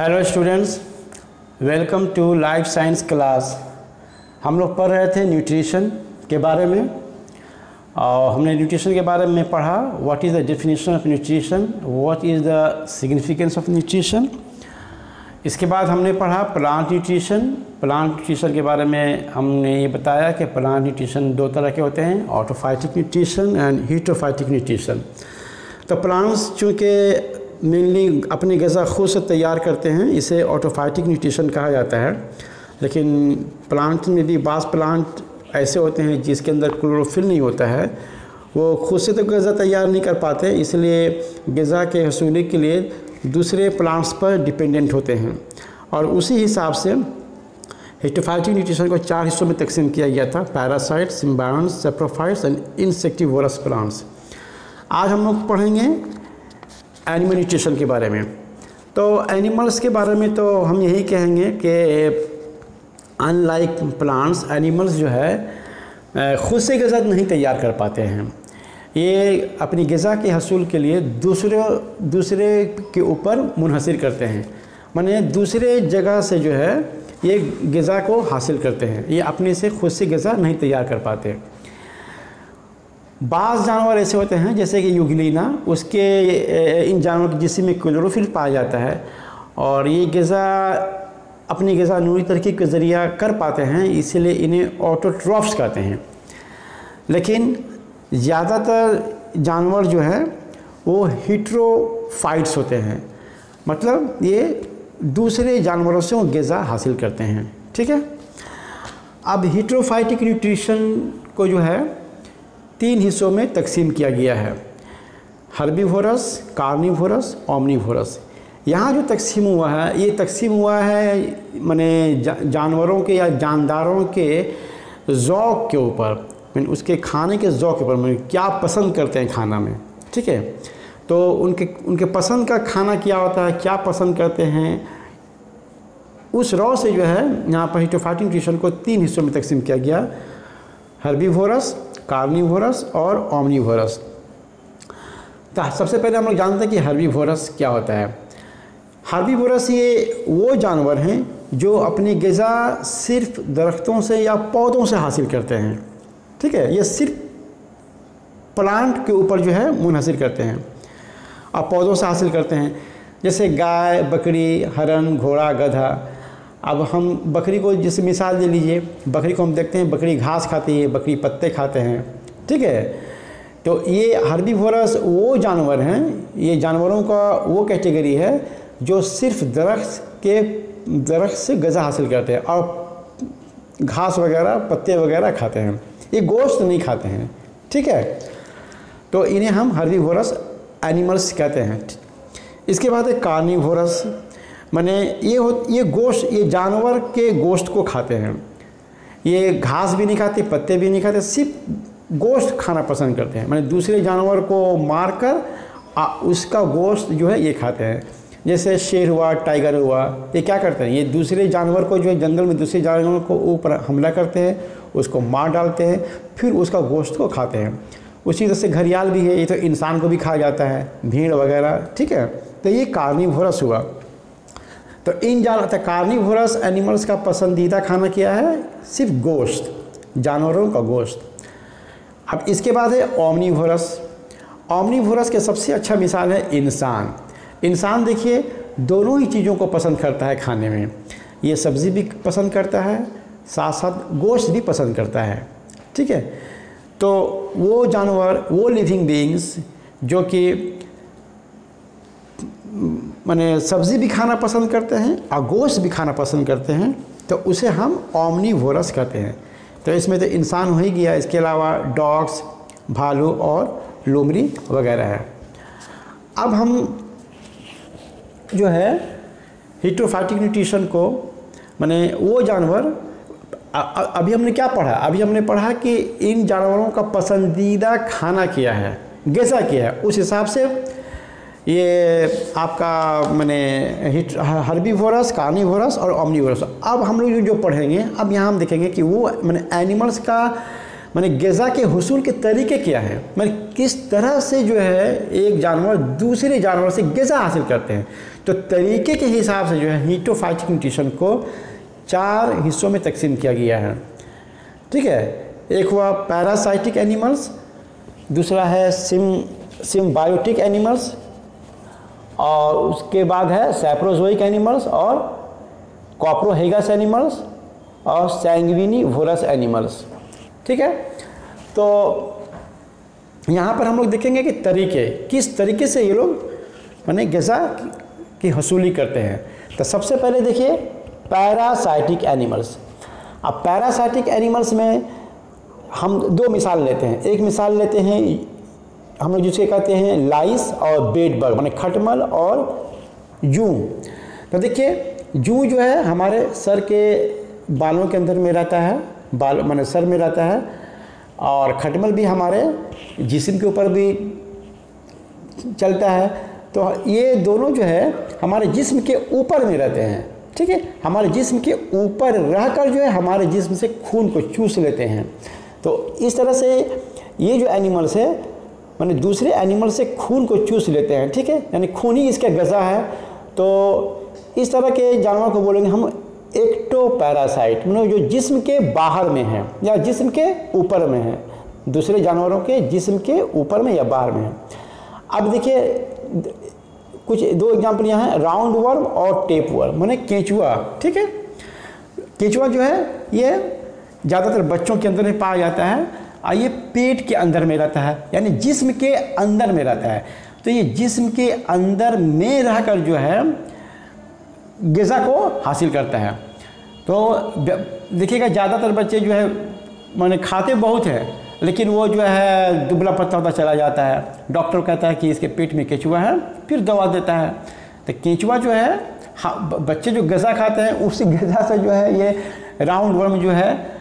Hello students, welcome to life science class. हम लोग पढ़ रहे थे न्यूट्रिशन के बारे में और हमने न्यूट्रिशन के बारे में पढ़ा। What is the definition of nutrition, what is the significance of nutrition. इसके बाद हमने पढ़ा प्लांट न्यूट्रिशन। प्लांट न्यूट्रिशन के बारे में हमने ये बताया कि प्लांट न्यूट्रिशन दो तरह के होते हैं, ऑटोफाइटिक न्यूट्रिशन एंड हीटरोफाइटिक न्यूट्रिशन। तो प्लांट्स चूँकि मेनली अपनी ग़िज़ा खुद से तैयार करते हैं, इसे ऑटोफाइटिक न्यूट्रिशन कहा जाता है। लेकिन प्लांट में भी बाज़ प्लांट ऐसे होते हैं जिसके अंदर क्लोरोफिल नहीं होता है, वो खुद से तो ग़िज़ा तैयार नहीं कर पाते, इसलिए ग़िज़ा के हसूल के लिए दूसरे प्लांट्स पर डिपेंडेंट होते हैं। और उसी हिसाब से हीटरोफाइटिक न्यूट्रिशन को 4 हिस्सों में तकसीम किया गया था: parasites, symbionts, saprophytes and insectivorous plants. आज हम लोग पढ़ेंगे एनिमल न्यूट्रिशन के बारे में। तो एनिमल्स के बारे में तो हम यही कहेंगे कि अनलाइक प्लांट्स, एनिमल्स जो है खुद से ग़िज़ा नहीं तैयार कर पाते हैं। ये अपनी ग़िज़ा के हसूल के लिए दूसरे के ऊपर मुनहसर करते हैं, माने दूसरे जगह से जो है ये ग़िज़ा को हासिल करते हैं। ये अपने से खुद से ग़िज़ा नहीं तैयार कर पाते। बाज़ जानवर ऐसे होते हैं जैसे कि यूग्लिना, इन जानवरों के जिस्म में क्लोरोफिल पाया जाता है और ये ग़िज़ा अपनी ग़िज़ा नूरी तरकीब के ज़रिया कर पाते हैं, इसलिए इन्हें ऑटोट्रॉफ्स कहते हैं। लेकिन ज़्यादातर जानवर जो है वो हीटरोफाइट्स होते हैं, मतलब ये दूसरे जानवरों से वो ग़िज़ा हासिल करते हैं। ठीक है। अब हीटरोफाइटिक न्यूट्रिशन को जो है 3 हिस्सों में तकसीम किया गया है: हर्बीवोरस, कार्निवोरस, ओमनीवोरस। यहाँ जो तकसीम हुआ है, ये तकसीम हुआ है माने जानवरों के या जानदारों के ज़ौक़ के ऊपर, मैंने उसके खाने के ज़ौक़ के ऊपर, मैंने क्या पसंद करते हैं खाना में। ठीक है। तो उनके पसंद का खाना क्या होता है, क्या पसंद करते हैं, उस रॉ से जो है यहाँ पर हीटरोफाइटिक न्यूट्रिशन को 3 हिस्सों में तकसीम किया गया: हर्बीवोरस, कार्निवोरस और ओमनीवोरस। तो सबसे पहले हम लोग जानते हैं कि हर्बीवोरस क्या होता है। हर्बीवोरस ये वो जानवर हैं जो अपनी ग़िज़ा सिर्फ दरख्तों से या पौधों से हासिल करते हैं। ठीक है। ये सिर्फ प्लांट के ऊपर जो है मुनहसर करते हैं और पौधों से हासिल करते हैं, जैसे गाय, बकरी, हरन, घोड़ा, गधा। अब हम बकरी को जैसे मिसाल ले लीजिए, बकरी को हम देखते हैं, बकरी घास खाती है, बकरी पत्ते खाते हैं। ठीक है। तो ये हर्बीवोरस वो जानवर हैं, ये जानवरों का वो कैटेगरी है जो सिर्फ दरख्त से ग़िज़ा हासिल करते हैं और घास वगैरह, पत्ते वगैरह खाते हैं, ये गोश्त नहीं खाते हैं। ठीक है। तो इन्हें हम हर्बीवोरस एनिमल्स कहते हैं। इसके बाद है कार्निवोरस, माने ये गोश्त, ये जानवर के गोश्त को खाते हैं। ये घास भी नहीं खाते, पत्ते भी नहीं खाते, सिर्फ गोश्त खाना पसंद करते हैं, माने दूसरे जानवर को मारकर उसका गोश्त जो है ये खाते हैं। जैसे शेर हुआ, टाइगर हुआ, ये क्या करते हैं, ये दूसरे जानवर को जो है जंगल में दूसरे जानवरों को ऊपर हमला करते हैं, उसको मार डालते हैं, फिर उसका गोश्त को खाते हैं। उसी तरह से घड़ियाल भी है, ये तो इंसान को भी खाया जाता है, भीड़ वगैरह। ठीक है। तो ये कार्निवोरस हुआ। तो कार्निवोरस एनिमल्स का पसंदीदा खाना क्या है? सिर्फ गोश्त, जानवरों का गोश्त। अब इसके बाद है ओमनीवोरस। ओमनीवोरस के सबसे अच्छा मिसाल है इंसान। इंसान देखिए दोनों ही चीज़ों को पसंद करता है खाने में, ये सब्ज़ी भी पसंद करता है, साथ साथ गोश्त भी पसंद करता है। ठीक है। तो वो जानवर, वो लिविंग बीइंग्स जो कि माने सब्ज़ी भी खाना पसंद करते हैं और गोश्त भी खाना पसंद करते हैं, तो उसे हम ओमनीवोरस कहते हैं। तो इसमें तो इंसान हो ही गया, इसके अलावा डॉग्स, भालू और लोमड़ी वगैरह है। अब हम जो है हीटरोफाइटिक न्यूट्रिशन को, माने वो जानवर, अभी हमने क्या पढ़ा? अभी हमने पढ़ा कि इन जानवरों का पसंदीदा खाना क्या है, ग़िज़ा क्या है, उस हिसाब से ये आपका माने हर्बीवोरस, कार्निवोरस और ओमनीवोरस। अब हम लोग जो पढ़ेंगे, अब यहाँ हम देखेंगे कि वो माने एनिमल्स का माने ग़िज़ा के हुसूल के तरीके क्या है, माने किस तरह से जो है एक जानवर दूसरे जानवर से ग़िज़ा हासिल करते हैं। तो तरीके के हिसाब से जो है हीटोफाइटिक न्यूट्रिशन को 4 हिस्सों में तकसीम किया गया है। ठीक है, एक हुआ पैरासाइटिक एनिमल्स, दूसरा है सिम्बायोटिक एनिमल्स, और उसके बाद है सैप्रोजोइक एनिमल्स और कॉप्रोहेगस एनिमल्स और सैंग्विनिवोरस एनिमल्स। ठीक है, तो यहाँ पर हम लोग देखेंगे कि तरीके किस तरीके से ये लोग माने ग़िज़ा की हसूली करते हैं। तो सबसे पहले देखिए पैरासाइटिक एनिमल्स। अब पैरासाइटिक एनिमल्स में हम 2 मिसाल लेते हैं। एक मिसाल लेते हैं हम लोग जिसे कहते हैं लाइस और बेड बग, माने खटमल और जूं। तो देखिए जूं जो है हमारे सर के बालों के अंदर में रहता है, बाल माने सर में रहता है, और खटमल भी हमारे जिस्म के ऊपर भी चलता है। तो ये दोनों जो है हमारे जिस्म के ऊपर में रहते हैं। ठीक है, हमारे जिस्म के ऊपर रहकर जो है हमारे जिस्म से खून को चूस लेते हैं। तो इस तरह से ये जो एनिमल्स है माने दूसरे एनिमल से खून को चूस लेते हैं। ठीक है, यानी खून ही इसका ग़िज़ा है। तो इस तरह के जानवर को बोलेंगे हम एक्टोपैरासाइट, मतलब जो जिस्म के बाहर में है या जिस्म के ऊपर में है, दूसरे जानवरों के जिस्म के ऊपर में या बाहर में है। अब देखिए कुछ 2 एग्जाम्पल यहाँ है, राउंड वर्म और टेप वर्म, माने केंचुआ। ठीक है, केंचुआ जो है ये ज़्यादातर बच्चों के अंदर में पाया जाता है और ये पेट के अंदर में रहता है, यानी जिस्म के अंदर में रहता है। तो ये जिस्म के अंदर में रहकर जो है ग़िज़ा को हासिल करता है। तो देखिएगा ज़्यादातर बच्चे जो है माने खाते बहुत हैं, लेकिन वो जो है दुबला पतला होता चला जाता है। डॉक्टर कहता है कि इसके पेट में केंचुआ है, फिर दवा देता है। तो केंचुआ जो है बच्चे जो ग़िज़ा खाते हैं उसी ग़िज़ा से जो है ये राउंड वर्म जो है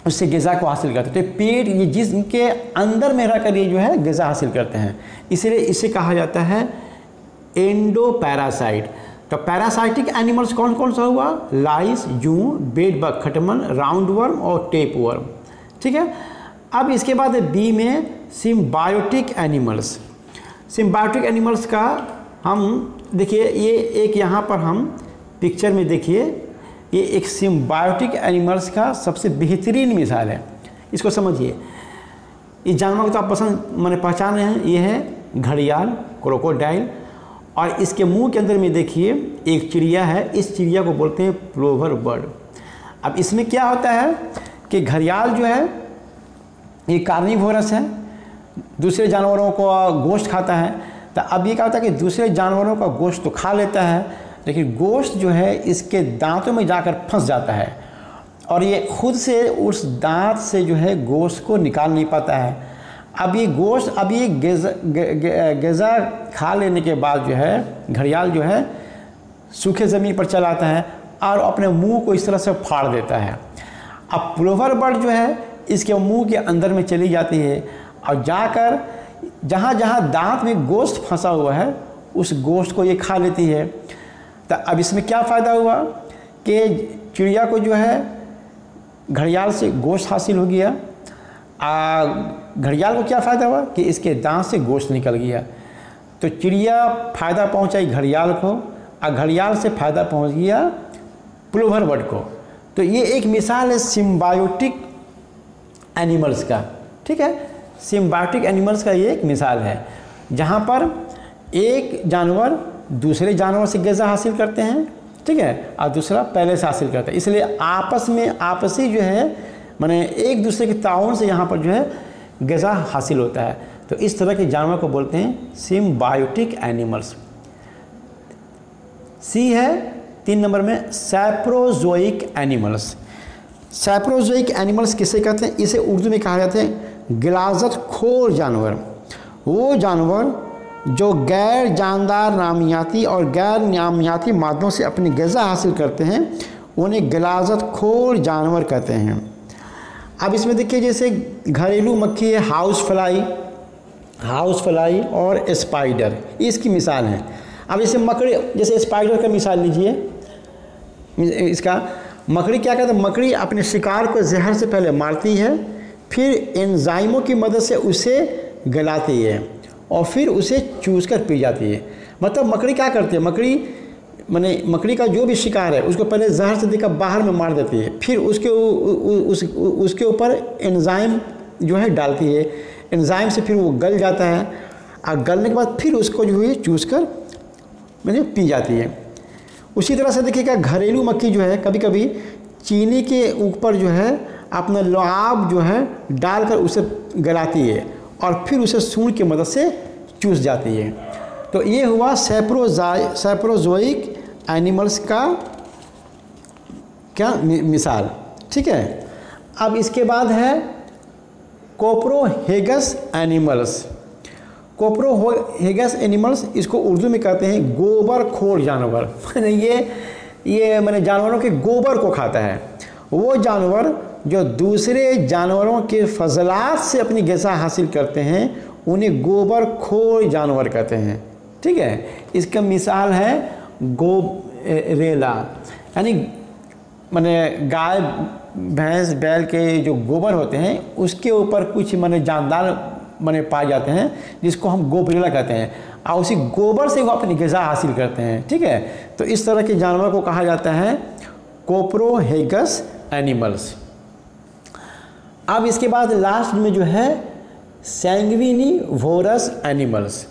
उससे ग़िज़ा को हासिल करते हैं। तो पेट ये जिस्म के अंदर में रहकर ये जो है ग़िज़ा हासिल करते हैं, इसलिए इसे कहा जाता है एंडोपैरासाइट। तो पैरासाइटिक एनिमल्स कौन कौन सा हुआ, लाइस, जूं, बेड बग, खटमल, राउंड वर्म और टेप वर्म। ठीक है, अब इसके बाद बी में सिम्बायोटिक एनिमल्स। सिम्बायोटिक एनिमल्स का हम देखिए ये एक यहाँ पर हम पिक्चर में देखिए ये एक सिम्बायोटिक एनिमल्स का सबसे बेहतरीन मिसाल है। इसको समझिए, इस जानवर को तो आप पसंद माने पहचान रहे हैं, ये है घड़ियाल, क्रोकोडाइल, और इसके मुंह के अंदर में देखिए एक चिड़िया है। इस चिड़िया को बोलते हैं प्लोवर बर्ड। अब इसमें क्या होता है कि घड़ियाल जो है ये कार्निवोरस है, दूसरे जानवरों को गोश्त खाता है। तो अब ये क्या होता है कि दूसरे जानवरों का गोश्त तो खा लेता है, लेकिन गोश्त जो है इसके दांतों में जाकर फंस जाता है और ये खुद से उस दांत से जो है गोश्त को निकाल नहीं पाता है। अब ये गोश्त अब ये ग़िज़ा खा लेने के बाद जो है घड़ियाल जो है सूखे ज़मीन पर चला आता है और अपने मुंह को इस तरह से फाड़ देता है। अब प्लोवर बर्ड जो है इसके मुंह के अंदर में चली जाती है और जाकर जहाँ जहाँ दांत में गोश्त फंसा हुआ है उस गोश्त को ये खा लेती है। तो अब इसमें क्या फ़ायदा हुआ कि चिड़िया को जो है घड़ियाल से गोश्त हासिल हो गया, घड़ियाल को क्या फ़ायदा हुआ कि इसके दांत से गोश्त निकल गया। तो चिड़िया फ़ायदा पहुंचाई घड़ियाल को और घड़ियाल से फ़ायदा पहुंच गया प्लोवर बर्ड को। तो ये एक मिसाल है सिम्बायोटिक एनिमल्स का। ठीक है, सिम्बायोटिक एनिमल्स का ये एक मिसाल है जहाँ पर एक जानवर दूसरे जानवर से ग़िज़ा हासिल करते हैं, ठीक है, और दूसरा पहले से हासिल करता है। इसलिए आपस में आपसी जो है माने एक दूसरे के ताउन से यहाँ पर जो है ग़िज़ा हासिल होता है। तो इस तरह के जानवर को बोलते हैं सिम्बायोटिक एनिमल्स। सी है 3 नंबर में सैप्रोजोइक एनिमल्स। सैप्रोजोइक एनिमल्स किसे कहते हैं? इसे उर्दू में कहा जाता है गिलाज़त खोर जानवर। वो जानवर जो गैर जानदार नामियाती और गैर नामियाती मादों से अपनी ग़िज़ा हासिल करते हैं उन्हें गिलाज़त खोर जानवर कहते हैं। अब इसमें देखिए जैसे घरेलू मक्खी है हाउस फ्लाई और स्पाइडर, इसकी मिसाल है। अब जैसे मकड़ी, जैसे स्पाइडर का मिसाल लीजिए, इसका मकड़ी क्या करता है? मकड़ी अपने शिकार को जहर से पहले मारती है, फिर एंजाइमों की मदद से उसे गलाती है और फिर उसे चूस कर पी जाती है। मतलब मकड़ी क्या करती है, मकड़ी का जो भी शिकार है उसको पहले जहर से देकर बाहर में मार देती है, फिर उसके ऊपर एंजाइम जो है डालती है, एंजाइम से फिर वो गल जाता है और गलने के बाद फिर उसको जो है चूस कर पी जाती है। उसी तरह से देखिएगा घरेलू मक्खी जो है कभी कभी चीनी के ऊपर जो है अपना लुआब जो है डालकर उसे गलाती है और फिर उसे सूंड की मदद से चूस जाती है। तो ये हुआ सैप्रोजोइक एनिमल्स का क्या मिसाल। ठीक है, अब इसके बाद है कोप्रोहेगस एनिमल्स। कोप्रोहेगस एनिमल्स इसको उर्दू में कहते हैं गोबरखोर जानवर। मैंने जानवरों के गोबर को खाता है। वो जानवर जो दूसरे जानवरों के फजलात से अपनी ग़िज़ा हासिल करते हैं उन्हें गोबरखोर जानवर कहते हैं। ठीक है, इसका मिसाल है गोबरेला, यानी गाय भैंस बैल के जो गोबर होते हैं उसके ऊपर कुछ जानदार पाए जाते हैं जिसको हम गोबरेला कहते हैं और उसी गोबर से वो अपनी ग़िज़ा हासिल करते हैं। ठीक है, तो इस तरह के जानवर को कहा जाता है कोप्रोहेगस एनिमल्स। अब इसके बाद लास्ट में जो है सैंग्विनिवोरस एनिमल्स।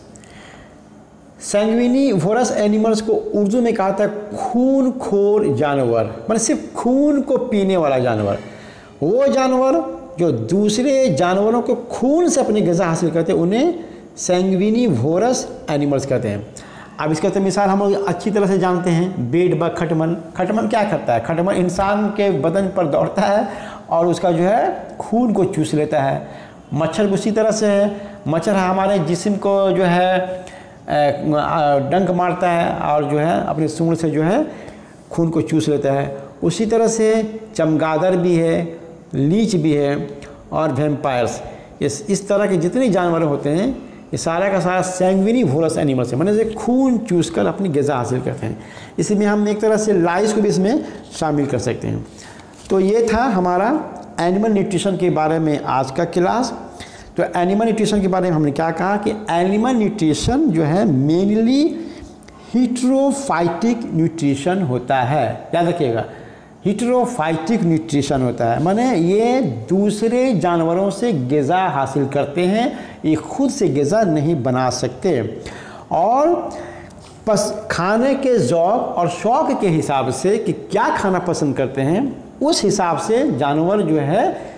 सैंग्विनिवोरस एनिमल्स को उर्दू में कहा था खूनखोर जानवर, सिर्फ खून को पीने वाला जानवर। वो जानवर जो दूसरे जानवरों के खून से अपनी ग़िज़ा हासिल करते हैं उन्हें सैंग्विनिवोरस एनिमल्स कहते हैं। अब इसका तो मिसाल हम लोग अच्छी तरह से जानते हैं, बेड बग खटमल। खटमल क्या करता है, खटमल इंसान के बदन पर दौड़ता है और उसका जो है खून को चूस लेता है। मच्छर उसी तरह से है, मच्छर हमारे जिस्म को जो है डंक मारता है और जो है अपने सूंड से जो है खून को चूस लेता है। उसी तरह से चमगादड़ भी है, लीच भी है और वैम्पायर्स। इस तरह के जितने जानवर होते हैं ये सारा का सारा सैंग्विनिवोरस एनिमल्स है, से खून चूस कर अपनी ग़िज़ा हासिल करते हैं। इसमें हम एक तरह से लाइस को भी इसमें शामिल कर सकते हैं। तो ये था हमारा एनिमल न्यूट्रिशन के बारे में आज का क्लास। तो एनिमल न्यूट्रिशन के बारे में हमने क्या कहा कि एनिमल न्यूट्रिशन जो है मेनली हीटेरोफाइटिक न्यूट्रिशन होता है। याद रखिएगा, हीटेरोफाइटिक न्यूट्रिशन होता है, ये दूसरे जानवरों से ग़िज़ा हासिल करते हैं, ये खुद से ग़िज़ा नहीं बना सकते। और खाने के ज़ौक़ और शौक़ के हिसाब से कि क्या खाना पसंद करते हैं उस हिसाब से जानवर जो है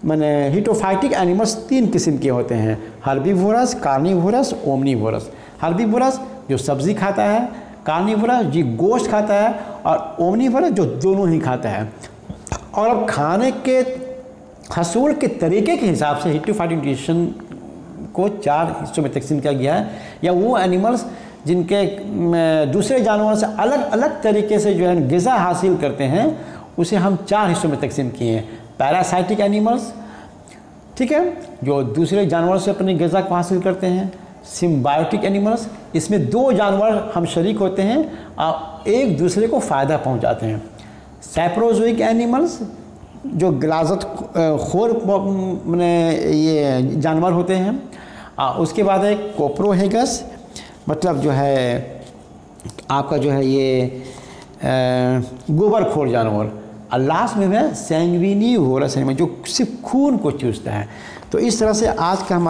हीटेरोफाइटिक एनिमल्स 3 किस्म के होते हैं, हर्बीवोरस, कार्निवोरस, ओमनीवोरस। हर्बीवोरस जो सब्ज़ी खाता है, कार्निवोरस जो गोश्त खाता है और ओमनीवोरस जो दोनों ही खाता है। और अब खाने के हसूल के तरीके के हिसाब से हीटेरोफाइटिक न्यूट्रिशन को 4 हिस्सों में तकसीम किया गया है, या वो एनिमल्स जिनके दूसरे जानवरों से अलग अलग तरीके से जो है ग़िज़ा हासिल करते हैं उसे हम 4 हिस्सों में तकसीम किए हैं। पैरासाइटिक एनिमल्स, ठीक है, जो दूसरे जानवरों से अपनी ग़िज़ा को हासिल करते हैं। सिम्बायोटिक एनिमल्स, इसमें 2 जानवर हम शरीक होते हैं और एक दूसरे को फ़ायदा पहुंचाते हैं। सैप्रोजोइक एनिमल्स जो गिलाज़त खोर ये जानवर होते हैं। उसके बाद है कोप्रोहेगस, मतलब जो है आपका जो है ये गोबरखोर जानवर। और लास्ट में है सैंग्विनिवोरस एनिमल जो सिर्फ खून को चूसता है। तो इस तरह से आज का हमारा